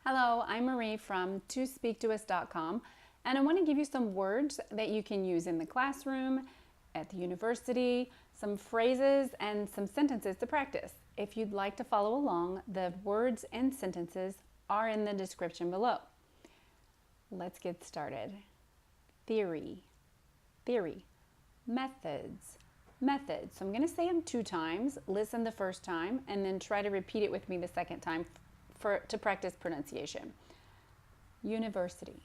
Hello, I'm Marie from tospeaktous.com, and I want to give you some words that you can use in the classroom, at the university, some phrases and some sentences to practice. If you'd like to follow along, the words and sentences are in the description below. Let's get started. Theory, theory. Methods, methods. So I'm going to say them 2 times, listen the first time, and then try to repeat it with me the second time to practice pronunciation. University,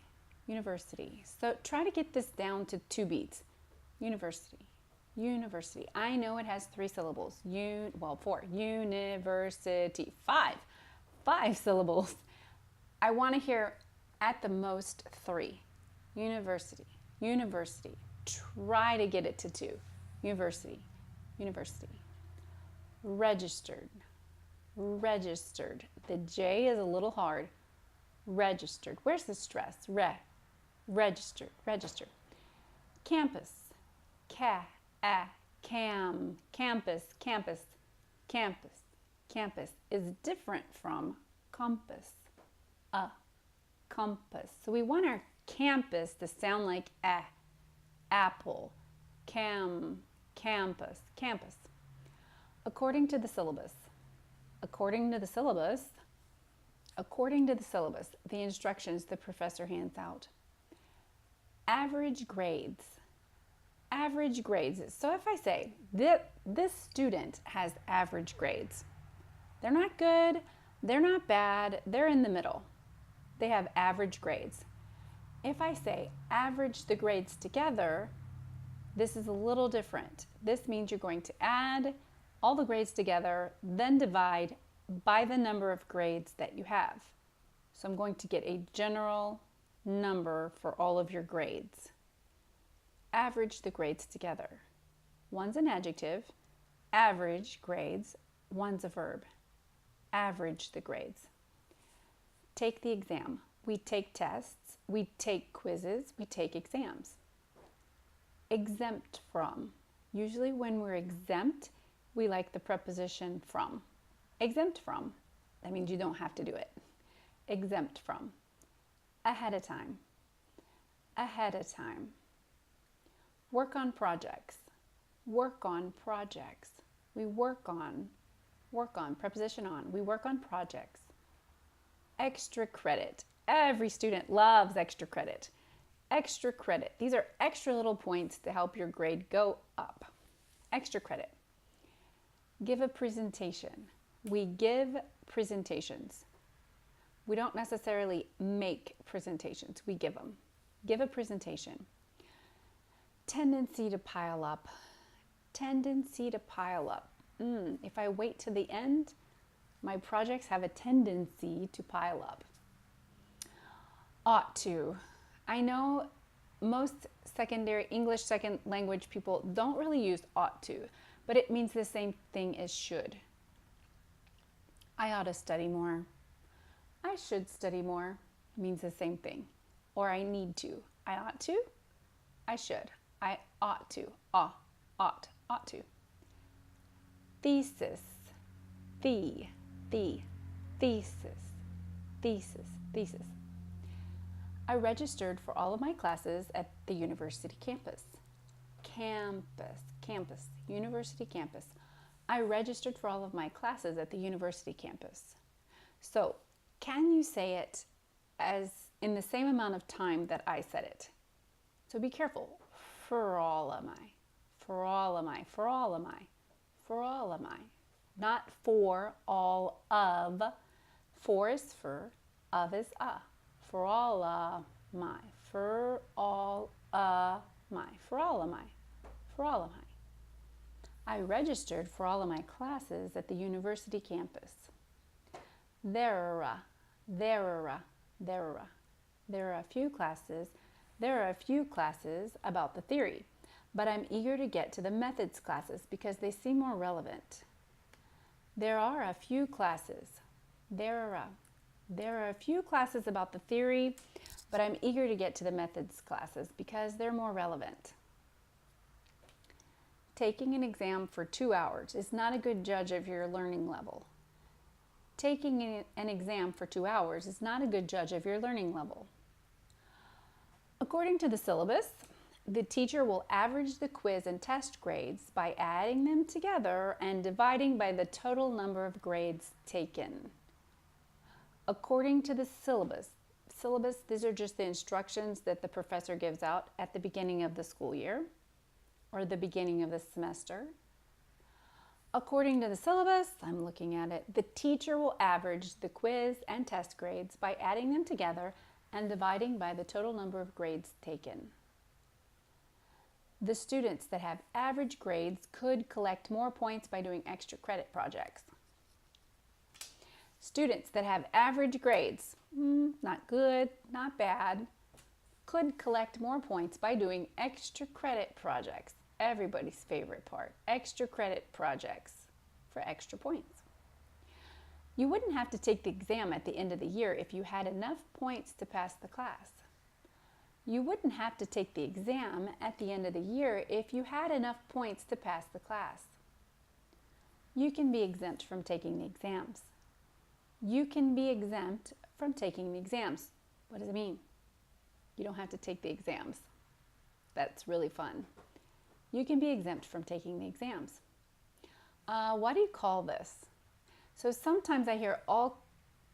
university. So try to get this down to 2 beats. University, university. I know it has 3 syllables. 4. University. 5 syllables. I want to hear at the most 3. University, university. Try to get it to 2. University, university. Registered, registered. The J is a little hard. Registered. Where's the stress? Registered, registered. Campus, campus, campus, campus. Campus is different from compass, compass. So we want our campus to sound like apple, campus, campus. According to the syllabus, according to the syllabus, the instructions the professor hands out. Average grades, average grades. So if I say this student has average grades, they're not good, they're not bad, they're in the middle. They have average grades. If I say average the grades together, this is a little different. This means you're going to add all the grades together, then divide by the number of grades that you have. So I'm going to get a general number for all of your grades. Average the grades together. One's an adjective, average grades. One's a verb. Average the grades. Take the exam. We take tests, we take quizzes, we take exams. Exempt from. Usually when we're exempt, we like the preposition from. Exempt from. That means you don't have to do it. Exempt from. Ahead of time. Ahead of time. Work on projects. Work on projects. We work on, preposition on. We work on projects. Extra credit. Every student loves extra credit. Extra credit. These are extra little points to help your grade go up. Extra credit. Give a presentation. We give presentations. We don't necessarily make presentations. We give them. Give a presentation. Tendency to pile up. Tendency to pile up. If I wait to the end, my projects have a tendency to pile up. Ought to. I know most English second language people don't really use ought to, but it means the same thing as should. I ought to study more. I should study more means the same thing. Or I need to. I ought to. I should. I ought to. Ought to. Thesis. Thesis. I registered for all of my classes at the university campus. Campus, university campus. I registered for all of my classes at the university campus. So, can you say it as in the same amount of time that I said it? So be careful. For all of my. For all of my. For all of my. For all of my. Not for all of. For is for, of is a. For all of my. For all of my. For all of my. For all of my. I registered for all of my classes at the university campus. There are a few classes. There are a few classes about the theory, but I'm eager to get to the methods classes because they seem more relevant. There are a few classes. There are a few classes about the theory, but I'm eager to get to the methods classes because they're more relevant. Taking an exam for 2 hours is not a good judge of your learning level. taking an exam for 2 hours is not a good judge of your learning level. According to the syllabus, the teacher will average the quiz and test grades by adding them together and dividing by the total number of grades taken. According to the syllabus, these are just the instructions that the professor gives out at the beginning of the school year or the beginning of the semester. According to the syllabus, I'm looking at it, the teacher will average the quiz and test grades by adding them together and dividing by the total number of grades taken. The students that have average grades could collect more points by doing extra credit projects. Students that have average grades, not good, not bad, could collect more points by doing extra credit projects. Everybody's favorite part, extra credit projects for extra points. You wouldn't have to take the exam at the end of the year if you had enough points to pass the class. You wouldn't have to take the exam at the end of the year if you had enough points to pass the class. You can be exempt from taking the exams. You can be exempt from taking the exams. What does it mean? You don't have to take the exams. That's really fun. You can be exempt from taking the exams. What do you call this? So sometimes I hear all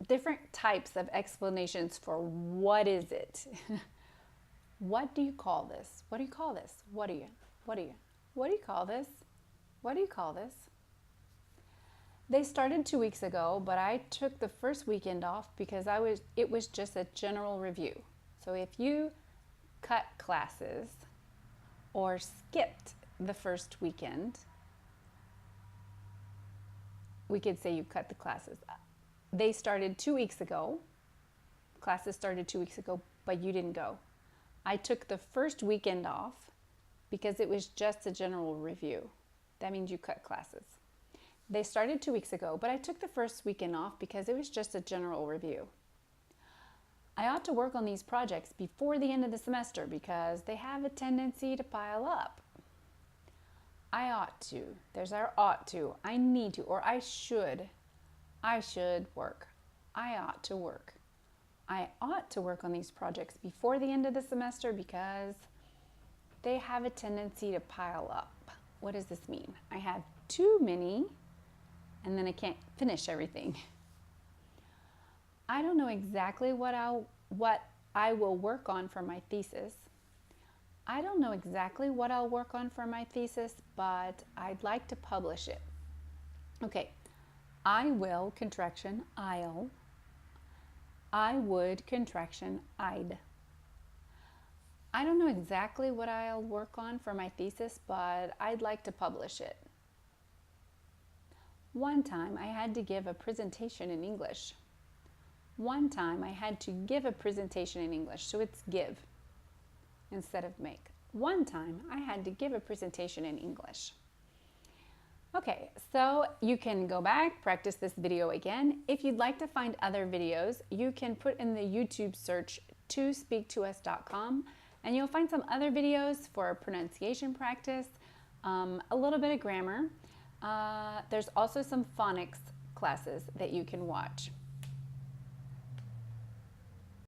different types of explanations for what is it? What do you call this? What do you call this? What do you call this? What do you call this? They started 2 weeks ago, but I took the first weekend off because it was just a general review. So if you cut classes or skipped the first weekend, we could say you cut the classes. They started 2 weeks ago. Classes started 2 weeks ago, but you didn't go. I took the first weekend off because it was just a general review. That means you cut classes. They started 2 weeks ago, but I took the first weekend off because it was just a general review. I ought to work on these projects before the end of the semester because they have a tendency to pile up. I ought to. There's our ought to. I need to, or I should. I should work. I ought to work. I ought to work on these projects before the end of the semester because they have a tendency to pile up. What does this mean? I have too many and then I can't finish everything. I don't know exactly what I will work on for my thesis. I don't know exactly what I'll work on for my thesis, but I'd like to publish it. Okay, I will, contraction, I'll. I would, contraction, I'd. I don't know exactly what I'll work on for my thesis, but I'd like to publish it. One time I had to give a presentation in English. One time I had to give a presentation in English, so it's give instead of make. One time I had to give a presentation in English. Okay, so you can go back, practice this video again. If you'd like to find other videos, you can put in the YouTube search tospeaktous.com and you'll find some other videos for pronunciation practice, a little bit of grammar. There's also some phonics classes that you can watch.